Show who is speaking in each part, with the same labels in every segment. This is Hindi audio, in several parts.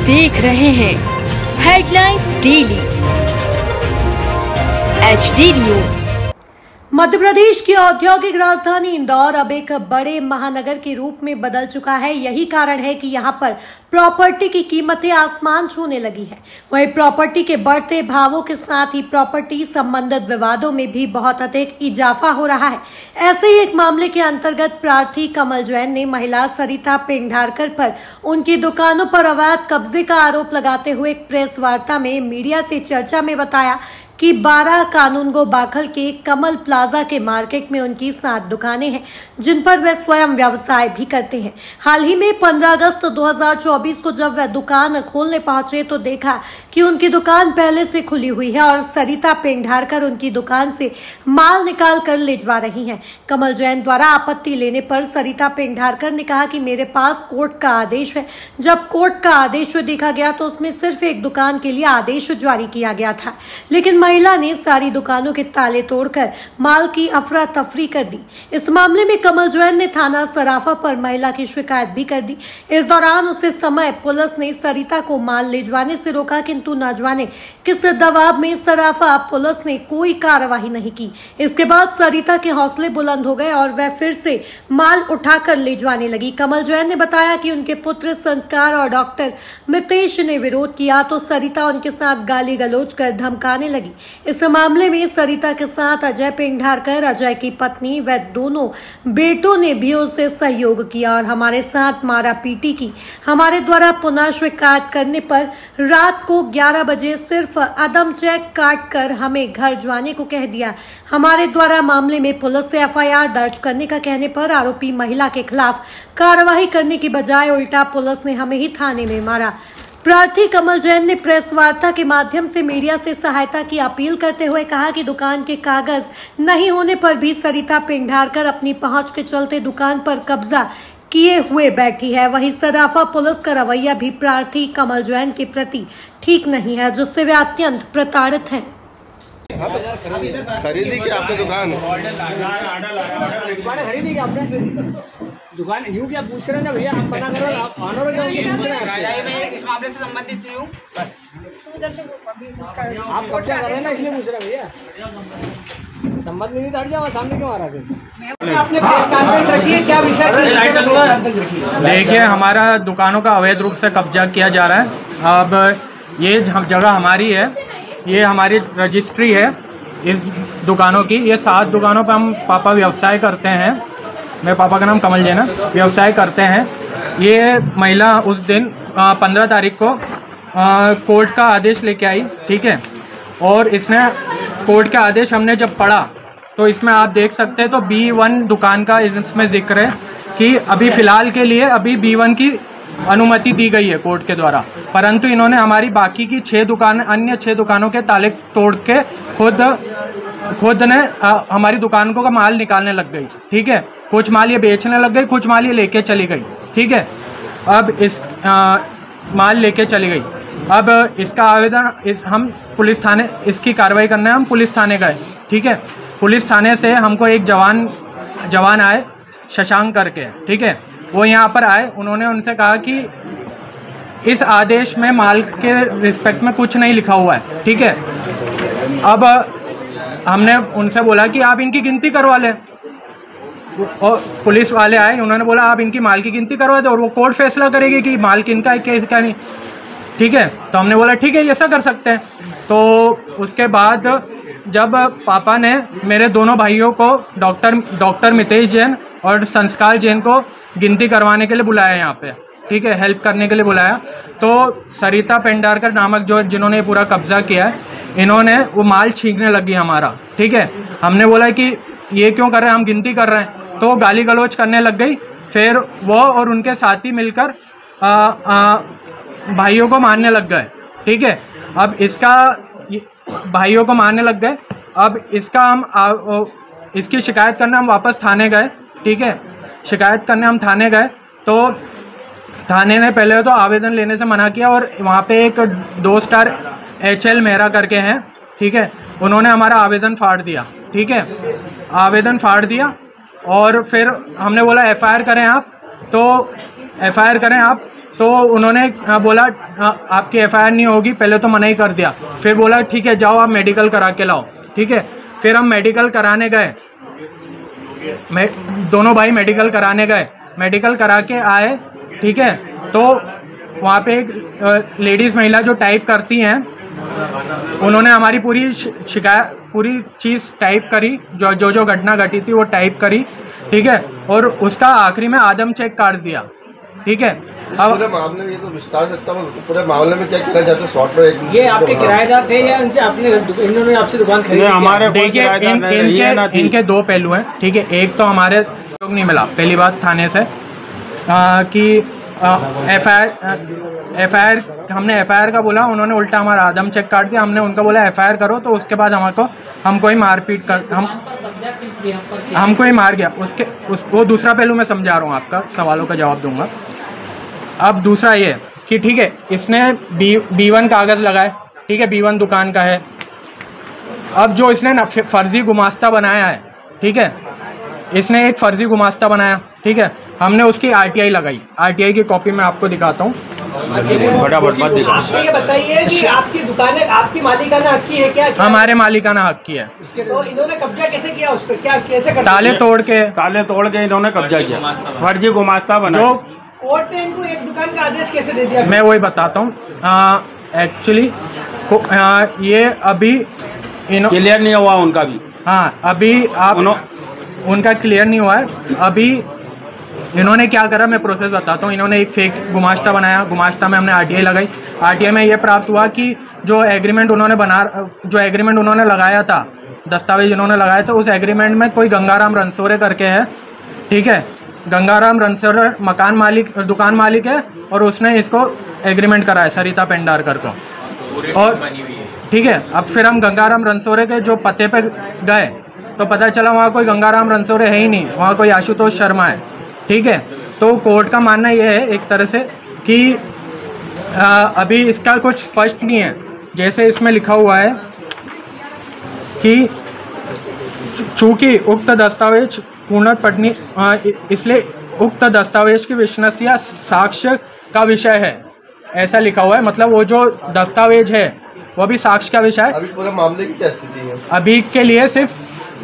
Speaker 1: देख रहे हैं headlines daily HD news.
Speaker 2: Madhya Pradesh की औद्योगिक राजधानी इंदौर अब एक बड़े महानगर के रूप में बदल चुका है। यही कारण है कि यहाँ पर प्रॉपर्टी की कीमतें आसमान छूने लगी है। वहीं प्रॉपर्टी के बढ़ते भावों के साथ ही प्रॉपर्टी संबंधित विवादों में भी बहुत अधिक इजाफा हो रहा है। ऐसे ही एक मामले के अंतर्गत प्रार्थी कमल जैन ने महिला सरिता पेंढारकर पर उनकी दुकानों पर अवैध कब्जे का आरोप लगाते हुए एक प्रेस वार्ता में मीडिया से चर्चा में बताया कि 12 कानूनगो बाखल के कमल प्लाजा के मार्केट में उनकी 7 दुकानें हैं, जिन पर वे स्वयं व्यवसाय भी करते हैं। हाल ही में 15 अगस्त 2024 को जब वे दुकान खोलने पहुंचे तो देखा कि उनकी दुकान पहले से खुली हुई है और सरिता पेंढारकर उनकी दुकान से माल निकाल कर ले जा रही हैं। कमल जैन द्वारा आपत्ति लेने पर सरिता पेंढारकर ने कहा कि मेरे पास कोर्ट का आदेश है। जब कोर्ट का आदेश देखा गया तो उसमें सिर्फ एक दुकान के लिए आदेश जारी किया गया था, लेकिन महिला ने सारी दुकानों के ताले तोड़कर माल की अफरा तफरी कर दी। इस मामले में कमल जैन ने थाना सराफा पर महिला की शिकायत भी कर दी। इस दौरान उसी समय पुलिस ने सरिता को माल ले जाने से रोका, किंतु न जाने किस दबाव में सराफा पुलिस ने कोई कार्रवाई नहीं की। इसके बाद सरिता के हौसले बुलंद हो गए और वह फिर से माल उठाकर ले जाने लगी। कमल जैन ने बताया कि उनके पुत्र संस्कार और डॉक्टर मितेश ने विरोध किया तो सरिता उनके साथ गाली गलौज कर धमकाने लगी। इस मामले में सरिता के साथ अजय पेंढारकर, अजय की पत्नी व दोनों बेटों ने भी उसे सहयोग किया और हमारे साथ मारा पीटी की। हमारे द्वारा पुनः शिकायत करने पर रात को 11 बजे सिर्फ अदम चेक काट कर हमें घर जाने को कह दिया। हमारे द्वारा मामले में पुलिस से FIR दर्ज करने का कहने पर आरोपी महिला के खिलाफ कार्रवाई करने की बजाय उल्टा पुलिस ने हमें ही थाने में मारा। प्रार्थी कमल जैन ने प्रेस वार्ता के माध्यम से मीडिया से सहायता की अपील करते हुए कहा कि दुकान के कागज नहीं होने पर भी सरिता पेंढारकर अपनी पहुंच के चलते दुकान पर कब्जा किए हुए बैठी है। वहीं सराफा पुलिस का रवैया भी प्रार्थी कमल जैन के प्रति ठीक नहीं है, जिससे वे अत्यंत प्रताड़ित हैं।
Speaker 3: खरीदी क्या आपने दुकान
Speaker 4: खरीदी क्या आपने दुकान यूँ क्या पूछ रहे हैं ना भैया, आप पता करो, आप ऑनर क्या पूछ रहे हैं। मैं इस मामले से संबंधित हूँ, आप कब्जा कर रहे हैं ना, इसलिए पूछ रहे भैया। संबंध नहीं तो हट जाओ, सामने क्यों आ रहा है? आपने प्रेस कॉन्फ्रेंस रखी है, क्या विषय?
Speaker 5: देखिए, हमारा दुकानों का अवैध रूप से कब्जा किया जा रहा है। अब ये जगह हमारी है, ये हमारी रजिस्ट्री है इस दुकानों की। ये 7 दुकानों पर हम पापा व्यवसाय करते हैं। मेरे पापा का नाम कमल जैन है, व्यवसाय करते हैं। ये महिला उस दिन 15 तारीख को कोर्ट का आदेश लेके आई, ठीक है। और इसने कोर्ट का आदेश हमने जब पढ़ा तो इसमें आप देख सकते हैं तो B1 दुकान का इसमें जिक्र है कि अभी फ़िलहाल के लिए अभी B1 की अनुमति दी गई है कोर्ट के द्वारा, परंतु इन्होंने हमारी बाकी की 6 दुकान, अन्य 6 दुकानों के ताले तोड़ के खुद ने हमारी दुकानों का माल निकालने लग गई, ठीक है। कुछ माल ये बेचने लग गई, कुछ माल ये लेके चली गई, ठीक है। अब इस माल लेके चली गई। अब इसका आवेदन हम पुलिस थाने, इसकी कार्रवाई करने हम पुलिस थाने गए, ठीक है। पुलिस थाने से हमको एक जवान आए, शशांक करके, ठीक है। वो यहाँ पर आए, उन्होंने उनसे कहा कि इस आदेश में माल के रिस्पेक्ट में कुछ नहीं लिखा हुआ है, ठीक है। अब हमने उनसे बोला कि आप इनकी गिनती करवा लें, और पुलिस वाले आए, उन्होंने बोला आप इनकी माल की गिनती करवा दो और वो कोर्ट फैसला करेगी कि माल किनका है, किसका नहीं, ठीक है। तो हमने बोला ठीक है, ऐसा कर सकते हैं। तो उसके बाद जब पापा ने मेरे दोनों भाइयों को डॉक्टर मितेश जैन और संस्कार जैन को गिनती करवाने के लिए बुलाया यहाँ पे, ठीक है, हेल्प करने के लिए बुलाया। तो सरिता पेंढारकर नामक जिन्होंने पूरा कब्जा किया है, इन्होंने वो माल छीनने लगी हमारा, ठीक है। हमने बोला कि ये क्यों कर रहे हैं, हम गिनती कर रहे हैं, तो गाली गलौज करने लग गई। फिर वो और उनके साथी मिलकर भाइयों को मारने लग गए, ठीक है। अब इसका भाइयों को मारने लग गए। अब इसका हम इसकी शिकायत करने हम वापस थाने गए, ठीक है। शिकायत करने हम थाने गए तो थाने ने पहले तो आवेदन लेने से मना किया और वहाँ पे एक 2 स्टार HL मेहरा करके हैं, ठीक है। उन्होंने हमारा आवेदन फाड़ दिया, ठीक है, आवेदन फाड़ दिया। और फिर हमने बोला FIR करें आप, तो FIR करें आप, तो उन्होंने बोला आपकी FIR नहीं होगी, पहले तो मना ही कर दिया। फिर बोला ठीक है जाओ आप मेडिकल करा के लाओ, ठीक है। फिर हम मेडिकल कराने गए, दोनों भाई मेडिकल कराने गए, मेडिकल करा के आए, ठीक है। तो वहाँ पे एक लेडीज़ महिला जो टाइप करती हैं, उन्होंने हमारी पूरी शिकायत, पूरी चीज़ टाइप करी, जो घटना घटी थी वो टाइप करी, ठीक है। और उसका आखिरी में आदम चेक काट दिया, ठीक है। अब
Speaker 3: पूरे मामले में ये तो विस्तार सकता हूँ, पूरे मामले में क्या कहना चाहते हैं? शॉर्ट में
Speaker 4: ये आपके किराएदार थे या इनसे आपने इन्होंने आपसे दुकान खरीदी?
Speaker 5: हमारे देखिए इनके दो पहलू हैं, ठीक है। एक तो हमारे लोग नहीं मिला, पहली बात थाने से कि FIR हमने FIR का बोला, उन्होंने उल्टा हमारा आदम चेक काट दिया। हमने उनका बोला FIR करो, तो उसके बाद हमको ही मारपीट कर हमको ही मार गया। वो दूसरा पहलू मैं समझा रहा हूँ, आपका सवालों का जवाब दूंगा। अब दूसरा ये कि ठीक है, इसने B1 कागज़ लगाए, ठीक है, B1 दुकान का है। अब जो इसने फर्जी गुमास्ता बनाया है, ठीक है, इसने एक फर्जी गुमास्ता बनाया, ठीक है। हमने उसकी RTI लगाई, RTI की कॉपी मैं आपको दिखाता हूँ।
Speaker 4: ये बताइए कि आपकी दुकान आपकी मालिकाना हक की है क्या?
Speaker 5: हमारे मालिकाना हक की है।
Speaker 4: तो इन्होंने कब्जा कैसे किया उस पर? क्या कैसे कर?
Speaker 5: ताले तोड़ के इन्होंने कब्जा किया, फर्जी गुमास्ता बना। जो
Speaker 4: कोर्ट ने इनको एक दुकान का आदेश कैसे दे दिया?
Speaker 5: मैं वही बताता हूँ। एक्चुअली ये अभी
Speaker 6: क्लियर नहीं हुआ उनका भी।
Speaker 5: हाँ, अभी उनका क्लियर नहीं हुआ है। अभी इन्होंने क्या करा, मैं प्रोसेस बताता हूँ। इन्होंने एक फेक गुमाश्ता बनाया, गुमाश्ता में हमने RTI लगाई। RTI में ये प्राप्त हुआ कि जो एग्रीमेंट उन्होंने लगाया था, दस्तावेज इन्होंने लगाया था, उस एग्रीमेंट में कोई गंगाराम रनसोरे करके है, ठीक है। गंगाराम रनसोरे दुकान मालिक है, और उसने इसको एग्रीमेंट कराया सरिता पेंडारकर को, और ठीक है। अब फिर हम गंगाराम रनसोरे के जो पते पे गए तो पता चला वहाँ कोई गंगाराम रनसोरे है ही नहीं, वहाँ कोई आशुतोष शर्मा है, ठीक है। तो कोर्ट का मानना यह है एक तरह से कि अभी इसका कुछ स्पष्ट नहीं है। जैसे इसमें लिखा हुआ है कि चूँकि उक्त दस्तावेज पूर्ण पटनी, इसलिए उक्त दस्तावेज की विश्वसनीयता साक्ष्य का विषय है, ऐसा लिखा हुआ है। मतलब वो जो दस्तावेज है वो भी साक्ष्य का विषय है।
Speaker 3: अभी पूरे मामले की क्या स्थिति है?
Speaker 5: अभी के लिए सिर्फ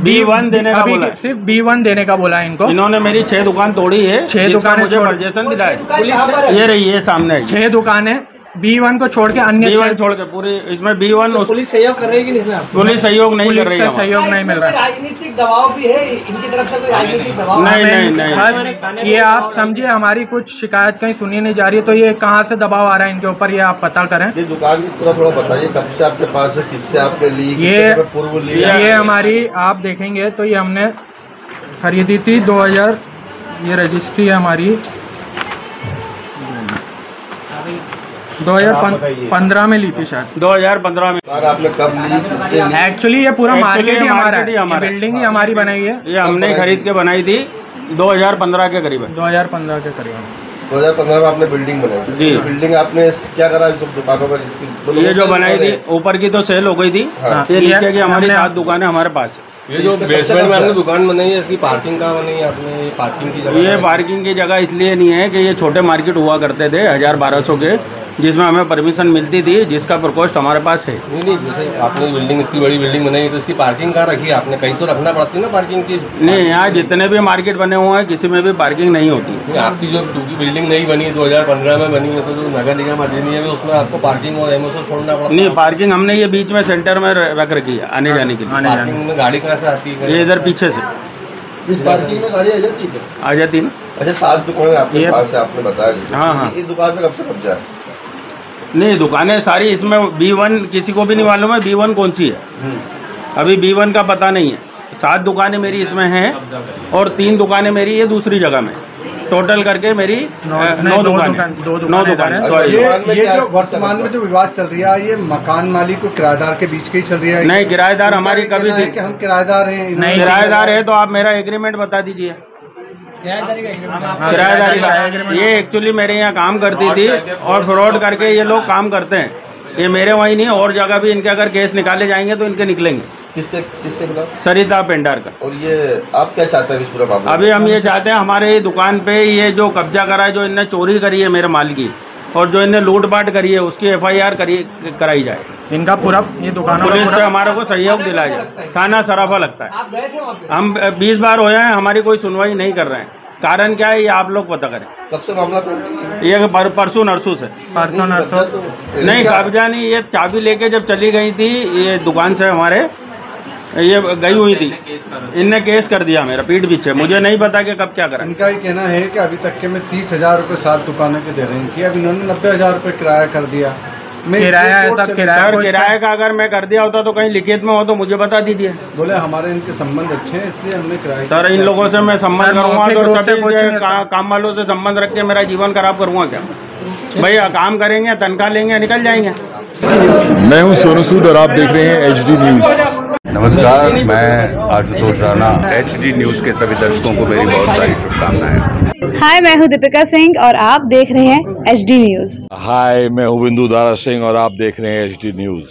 Speaker 6: B1 देने का बोला,
Speaker 5: सिर्फ B1 देने का बोला है इनको।
Speaker 6: इन्होंने मेरी 6 दुकान तोड़ी है,
Speaker 5: 6 दुकानें
Speaker 6: मुझे वर्जेशन दिलाए।
Speaker 4: पुलिस
Speaker 6: ये रही है सामने
Speaker 5: 6 दुकानें B1 को छोड़ के अन्य
Speaker 6: B1 छोड़ के पूरी इसमें B1।
Speaker 4: पुलिस सहयोग कर रही है कि नहीं?
Speaker 6: पुलिस सहयोग नहीं कर रही है,
Speaker 5: सहयोग नहीं मिल रहा है।
Speaker 4: राजनीतिक दबाव भी है इनकी तरफ से? कोई राजनीतिक दबाव
Speaker 6: नहीं।
Speaker 5: बस ये आप समझिए, हमारी कुछ शिकायत कहीं सुनी नहीं जा रही है, तो ये कहाँ से दबाव आ रहा है इनके ऊपर, ये आप पता करें।
Speaker 3: ये दुकान की थोड़ा बताइए, कब से आपके पास है, किससे आपने ली, पूर्व ली?
Speaker 5: ये हमारी आप देखेंगे तो ये हमने खरीदी थी 2000, ये रजिस्ट्री है हमारी 2015 में ली थी शायद,
Speaker 6: 2015 में।
Speaker 3: आपने कब ली?
Speaker 5: एक्चुअली ये पूरा मार्केट ही हमारा है, बिल्डिंग ही हमारी बनाई है।
Speaker 6: ये हमने खरीद के बनाई थी 2015 के करीब।
Speaker 5: 2015 के करीब
Speaker 3: 2015 में आपने बिल्डिंग बनाई
Speaker 6: जी।
Speaker 3: बिल्डिंग आपने क्या करा दुकानों पर?
Speaker 6: ये जो बनाई थी ऊपर की तो सेल हो गई थी, ये नीचे की हमारी 7 दुकानें हमारे पास।
Speaker 3: ये जो बेसमेंट में आपने दुकान बनाई है, इसकी पार्किंग कहाँ बनाई है आपने? पार्किंग की जगह?
Speaker 6: ये पार्किंग की जगह इसलिए नहीं है कि ये छोटे मार्केट हुआ करते थे 1000-1200 के, जिसमें हमें परमिशन मिलती थी, जिसका प्रकोष्ठ हमारे पास है।
Speaker 3: नहीं, जैसे आपने बिल्डिंग इतनी बड़ी बिल्डिंग बनाई है तो इसकी पार्किंग कहाँ रखी है आपने? कहीं तो रखना पड़ती है ना पार्किंग की।
Speaker 6: नहीं, यहाँ जितने भी मार्केट बने हुए हैं किसी में भी पार्किंग नहीं होती।
Speaker 3: आपकी जो बिल्डिंग नहीं बनी 2015 में बनी है, तो जो नगर निगम अधिनियम है उसमें आपको पार्किंग और एमओएस छोड़ना पड़ता है?
Speaker 6: नहीं, पार्किंग हमने ये बीच में सेंटर में रख रखी है आने जाने के लिए।
Speaker 3: पार्किंग में गाड़ी कहाँ से आती है?
Speaker 6: ये इधर पीछे से
Speaker 3: इस पार्किंग में गाड़ी आ जाती है?
Speaker 6: आ जाती है ना।
Speaker 3: अच्छा, 7 दुकानें आपके पास है, आपने बताया।
Speaker 6: हाँ।
Speaker 3: इस दुकान में कब से कब्जा है?
Speaker 6: नहीं, दुकानें सारी इसमें B1 किसी को भी नहीं मालूम है B1 कौन सी है, अभी B1 का पता नहीं है। 7 दुकानें मेरी इसमें हैं और 3 दुकानें मेरी ये दूसरी जगह में, टोटल करके मेरी 9 दुकानें।
Speaker 7: ये जो वर्तमान में जो विवाद चल रहा है, ये मकान मालिक और किराएदार के बीच के ही चल रहा है?
Speaker 6: नहीं, किराएदार हमारी कभी थी
Speaker 7: कि हम किराएदार हैं।
Speaker 6: नहीं, किराएदार है तो आप मेरा एग्रीमेंट बता दीजिए। किराएदारी का ये एक्चुअली मेरे यहाँ काम करती थी और फ्रॉड करके ये लोग काम करते हैं। ये मेरे वहीं नहीं, और जगह भी इनके अगर केस निकाले जाएंगे तो इनके निकलेंगे।
Speaker 8: किसके खिलाफ?
Speaker 6: सरिता पेंडार का।
Speaker 8: और ये आप क्या चाहते हैं इस पूरा मामला?
Speaker 6: अभी हम ये चाहते हैं हमारे दुकान पे ये जो कब्जा करा है, जो इनने चोरी करी है मेरे माल की, और जो इन्हें लूटपाट करी है उसकी FIR कराई जाए।
Speaker 5: इनका पूरा ये दुकानों
Speaker 6: पुलिस से हमारे को सहयोग दिलाया जाए। थाना सराफा लगता है।
Speaker 4: आप गए थे वहाँ पे?
Speaker 6: हम 20 बार हो हैं, हमारी कोई सुनवाई नहीं कर रहे हैं। कारण क्या है ये आप लोग पता करें।
Speaker 8: कब से मामला?
Speaker 6: ये परसों नरसों से।
Speaker 5: परसों नरसों
Speaker 6: नहीं, कब्जा नहीं, ये चाबी लेके जब चली गई थी ये दुकान से हमारे, ये गई हुई थी, इनने केस कर दिया मेरा पीठ पीछे। मुझे नहीं पता कि कब क्या करा।
Speaker 7: इनका ये कहना है कि अभी तक के में 30,000 रुपये 7 दुकानों के दे रहे हैं, अब इन्होंने 90,000 रुपये किराया कर दिया।
Speaker 5: किराया ऐसा
Speaker 6: किराए का अगर मैं कर दिया होता तो कहीं लिखित में हो तो मुझे बता दीजिए।
Speaker 7: बोले हमारे इनके संबंध अच्छे हैं इसलिए हमने किराया।
Speaker 6: सर इन लोगों से मैं संबंध करूंगा तो सभी काम वालों से संबंध रख के मेरा जीवन खराब करूंगा क्या? भैया काम करेंगे, तनख्वाह लेंगे, निकल जाएंगे।
Speaker 9: मैं हूं सोनू सूद और आप देख रहे हैं HD न्यूज।
Speaker 10: नमस्कार, मैं आशुतोष राणा। HD न्यूज के सभी दर्शकों को मेरी बहुत सारी शुभकामनाएं।
Speaker 11: हाय, मैं हूं दीपिका सिंह और आप देख रहे हैं HD न्यूज।
Speaker 9: हाय, मैं हूं बिंदु दारा सिंह और आप देख रहे हैं HD न्यूज।